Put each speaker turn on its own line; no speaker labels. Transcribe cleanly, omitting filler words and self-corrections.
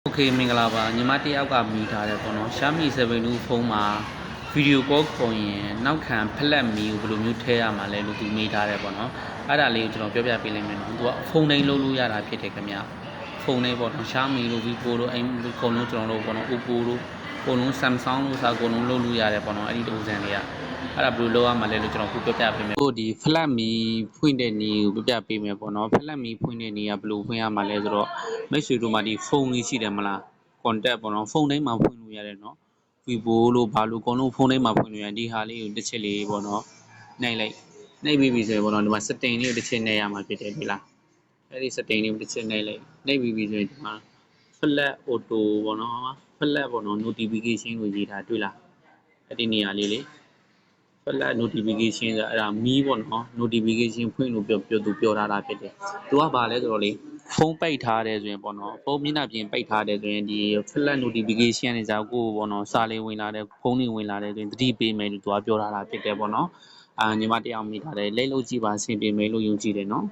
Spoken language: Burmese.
โอเคမင်္ဂလာပါညီမတယောက်ကမိထားတယ်ပေါ့နော်ရှာမီ7ဖုန်းမှာဗီဒီယိုကောခေါ်ရင်နောက်ခံဖလက်မီကိုဘယ်လိုမျိုးထည့်ရမှာလဲလို့သူမိထားတယ်ပေါ့နော်အဲ့ဒါလေးကိုကျွန်တော်ပြောပြပေးလိုက်မယ်နော်သူကဖုန်းတိုင်းလုံးလို့ရတာဖြစ်တယ်ခင်ဗျဖုန်းတိုင်းပေါ့နော်ရှာမီလို့ Vivo လို့အဲ့ဒီအကုန်လုံးကျွန်တော်တို့ပေါ့နော် Oppo လို့အကုန်လုံး Samsung လို့စာအကုန်လုံးလုံးလို့ရတယ်ပေါ့နော်အဲ့ဒီပုံစံတွေကအဲ့ဒါဘယ်လိုလုပ်ရမှာလဲလို့ကျွန်တော်ခုပြောပြပေးမယ်ဟိုဒီ flat မီဖွင့်တဲ့နေကိုပြပြပေးမယ်ပေါ့နော် flat မီဖွင့်တဲ့နေကဘယ်လိုဖွင့်ရမှာလဲဆိုတော့မိတ်ဆွေတို့မှာဒီဖုန်းလေးရှိတယ်မလား contact ပေါ့နော်ဖုန်းတိုင်းမှာဖွင့်လို့ရတယ်နော် Vivo လို့ဘာလို့အကုန်လုံးဖုန်းတိုင်းမှာဖွင့်လို့ရဒီဟာလေးကိုတစ်ချက်လေးပေါ့နော်နှိပ်လိုက်နှိပ်ပြီးပြီဆိုရင်ပေါ့နော်ဒီမှာ setting လေးကိုတစ်ချက်နှိပ်ရမှာဖြစ်တယ်ဒီလားအဲ့ဒီ setting လေးကိုတစ်ချက်နှိပ်လိုက်နှိပ်ပြီးပြီဆိုရင်ဒီမှာ flat auto ပေါ့နော် flat ပေါ့နော် notification ကိုရေးထားတွေ့လားအဲ့ဒီနေရာလေးလေ flat notification ဆိုအဲ့ဒါမီးပေါ့နော် notification ဖွင့်လို့ပြောထားတာဖြစ်တယ်သူကဘာလဲဆိုတော့လေဖုန်းပိတ်ထားတယ်ဆိုရင်ပေါ့နော်ဖုန်းမျက်နှာပြင်ပိတ်ထားတယ်ဆိုရင်ဒီ flat notification တွေကြောင့်ကိုပေါ့နော်စာလေးဝင်လာတယ်ဖုန်းတွေဝင်လာတယ်ဆိုရင်သတိပေးမယ်လို့သူကပြောထားတာဖြစ်တယ်ပေါ့နော်ညီမတယောက်မိထားတယ်လိမ့်လို့ကြည့်ပါအဆင်ပြေမယ်လို့ယုံကြည်တယ်နော်